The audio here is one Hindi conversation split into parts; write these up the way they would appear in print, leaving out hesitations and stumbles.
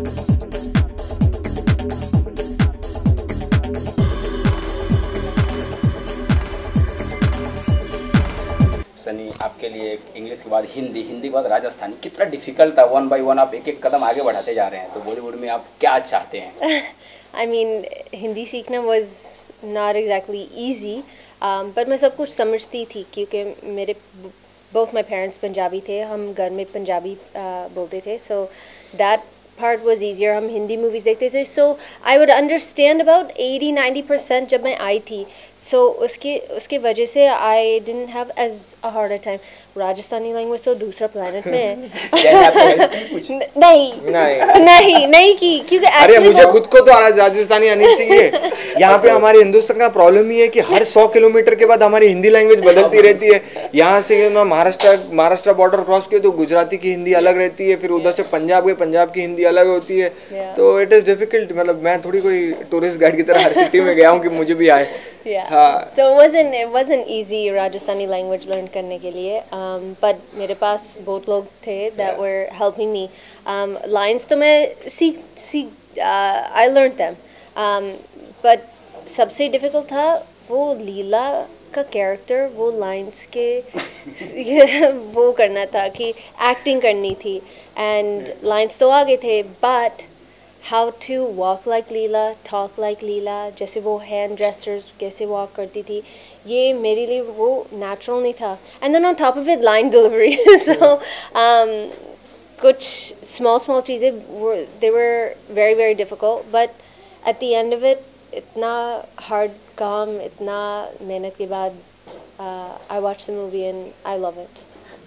सनी, आपके लिए इंग्लिश के बाद हिंदी, हिंदी के बाद राजस्थानी, कितना डिफिकल्ट था? वन बाय वन आप एक एक कदम आगे बढ़ाते जा रहे हैं, तो बॉलीवुड में आप क्या चाहते हैं? I mean, हिंदी सीखना was not exactly easy, पर मैं सब कुछ समझती थी क्योंकि मेरे both my parents पंजाबी थे, हम घर में पंजाबी बोलते थे, so that part was easier. हम हिंदी movies देखते थे, so I would understand about 80-90% जब मैं आई थी, so उसके वजह से I didn't have as a harder time. Rajasthani language तो दूसरा प्लेनेट में है। नहीं की क्योंकि अरे मुझे खुद को तो राजस्थानी आनी चाहिए। यहाँ पे हमारे हिंदुस्तान का प्रॉब्लम ये है कि हर 100 किलोमीटर के बाद हमारी हिंदी लैंग्वेज बदलती रहती है। यहाँ से ना महाराष्ट्र बॉर्डर क्रॉस किए तो गुजराती की हिंदी अलग रहती है, फिर उधर से पंजाब गए, पंजाब की हिंदी अलग होती है, तो इट इज डिफिकल्ट। मतलब मैं थोड़ी कोई टूरिस्ट गाइड की तरह हर सिटी में गया हूँ कि मुझे भी आए। So it wasn't easy Rajasthani language learn करने के लिए, but मेरे पास बहुत लोग थे that were helping me. Lines तो मैं I learned them, but सबसे difficult था वो लीला का कैरेक्टर, वो लाइन्स के वो करना था कि एक्टिंग करनी थी, एंड लाइन्स तो आगे थे, but how to walk like Leela, talk like Leela, जैसे वो hand gestures कैसे walk करती थी, ये मेरे लिए वो natural नहीं था. And then on top of it, line delivery. So कुछ small चीज़ें they were very very difficult, but at the end of it, इतना hard काम, इतना मेहनत के बाद I watched the movie and I love it.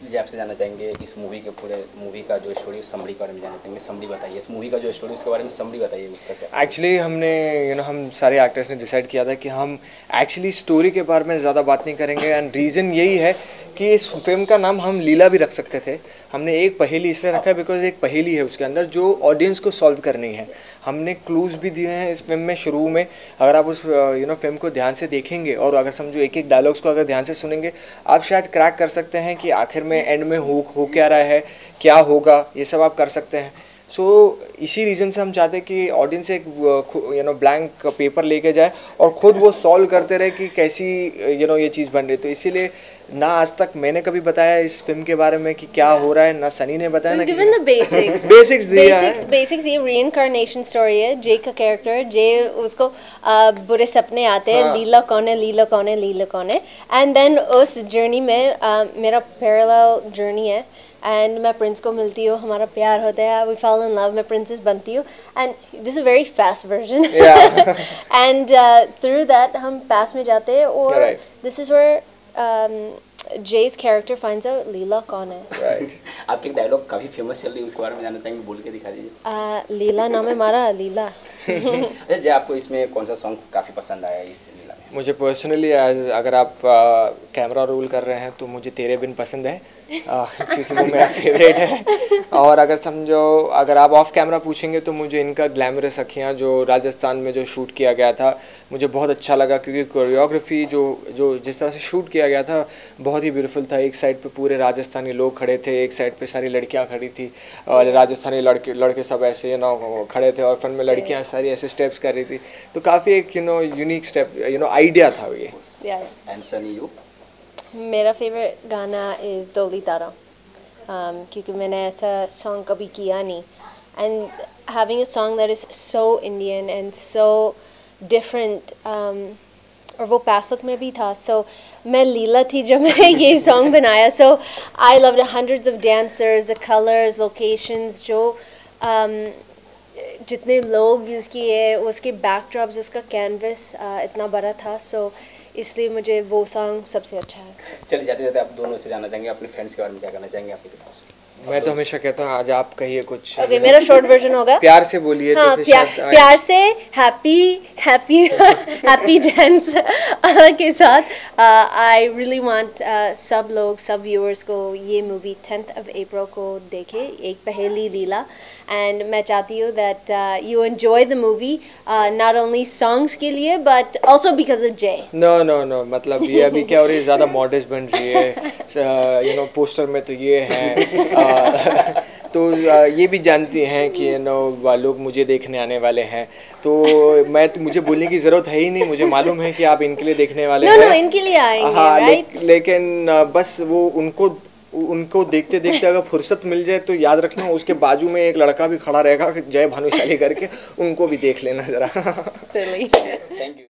जी, आपसे जानना चाहेंगे इस मूवी के पूरे मूवी का जो स्टोरी समरी के बारे में जानना चाहेंगे। समरी बताइए, इस मूवी का जो स्टोरी उसके बारे में समरी बताइए उसका क्या। एक्चुअली हमने हम सारे एक्टर्स ने डिसाइड किया था कि हम एक्चुअली स्टोरी के बारे में ज़्यादा बात नहीं करेंगे, एंड रीज़न यही है कि इस फिल्म का नाम हम लीला भी रख सकते थे। हमने एक पहेली इसलिए रखा है बिकॉज एक पहेली है उसके अंदर जो ऑडियंस को सॉल्व करनी है। हमने क्लूज़ भी दिए हैं इस फिल्म में शुरू में, अगर आप उस फिल्म को ध्यान से देखेंगे और अगर समझो एक एक डायलॉग्स को अगर ध्यान से सुनेंगे, आप शायद क्रैक कर सकते हैं कि आखिर में एंड में हो क्या रहा है, क्या होगा, ये सब आप कर सकते हैं। सो इसी रीज़न से हम चाहते हैं कि ऑडियंस एक ब्लैंक पेपर लेके जाए और ख़ुद वो सॉल्व करते रहे कि कैसी ये चीज़ बन रही। तो इसीलिए ना आज तक मैंने कभी बताया इस फिल्म के बारे में कि क्या हो रहा है, ना सनी ने बताया, ना given the basics basics ये reincarnation story है। जे का कैरेक्टर, जे उसको बुरे सपने आते हैं, लीला कौन है, लीला कौन है, लीला कौन है, एंड देन उस जर्नी में मेरा पैरेलल जर्नी है, एंड मैं प्रिंस को मिलती हूँ, हमारा प्यार होता है, वी फॉल इन लव, मैं प्रिंसेस बनती हूँ, and this is very fast version, and through that हम पास में जाते हैं, और this is where Jay's character finds out Leela कौन है। Right. आपकी डायलॉग काफी फेमस चल रही है, उसके बारे में जानना चाहेंगे, बोल के दिखा दीजिए। लीला नाम है हमारा, लीला। अच्छा जय, आपको इसमें कौन सा सॉन्ग काफी पसंद आया इस लीला में? मुझे पर्सनली अगर आप कैमरा रोल कर रहे हैं तो मुझे तेरे बिन पसंद है, क्योंकि वो मेरा फेवरेट है। और अगर समझो अगर आप ऑफ कैमरा पूछेंगे तो मुझे इनका ग्लैमरस अखियाँ जो राजस्थान में जो शूट किया गया था मुझे बहुत अच्छा लगा, क्योंकि कोरियोग्राफी जो जिस तरह से शूट किया गया था बहुत ही ब्यूटीफुल था। एक साइड पे पूरे राजस्थानी लोग खड़े थे, एक साइड पे सारी लड़कियां खड़ी थी, और राजस्थानी लड़के सब ऐसे खड़े थे, और फ्रंट में लड़कियां सारी ऐसे स्टेप्स कर रही थी, तो काफ़ी एक यूनिक स्टेप आइडिया था ये। And Sunny you? मेरा फेवरेट गाना इज़ डोली तारा, क्योंकि मैंने ऐसा सॉन्ग कभी किया नहीं, and having a song that is so Indian and so different, और वो पास लुक में भी था, सो मैं लीला थी जब मैं ये सॉन्ग बनाया, so I loved hundreds of dancers, the colours, locations, जो जितने लोग यूज़ किए, उसके बैकड्रॉप्स, उसका कैनवस इतना बड़ा था, सो इसलिए मुझे वो सॉन्ग सबसे अच्छा है। चलिए जाते जाते आप दोनों से जानना चाहेंगे अपने फ्रेंड्स के बारे में, क्या करना चाहेंगे आपके पास? मैं तो हमेशा कहता हूँ आज आप कहिए कुछ। ओके, मेरा शॉर्ट वर्जन होगा। प्यार से बोलिए। हाँ, तो प्यार से हैप्पी डांस के साथ आई रियली वांट सब लोग, सब व्यूअर्स को ये मूवी 10th of April को देखे, एक पहेली लीला, एंड मैं चाहती हूँ that you enjoy the movie not only songs के लिए बट ऑल्सो बिकॉज ऑफ जय। नो मतलब ये अभी क्या हो रही है, ज़्यादा मॉडर्न बन रही है, पोस्टर में तो ये है तो ये भी जानती हैं कि लोग मुझे देखने आने वाले हैं, तो मुझे बोलने की ज़रूरत है ही नहीं, मुझे मालूम है कि आप इनके लिए देखने वाले हैं। नो इनके लिए आएंगे, हाँ, राइट? लेकिन बस वो उनको देखते देखते अगर फुर्सत मिल जाए तो याद रखना उसके बाजू में एक लड़का भी खड़ा रहेगा जय भानुशाली करके, उनको भी देख लेना ज़रा। Silly. Thank you.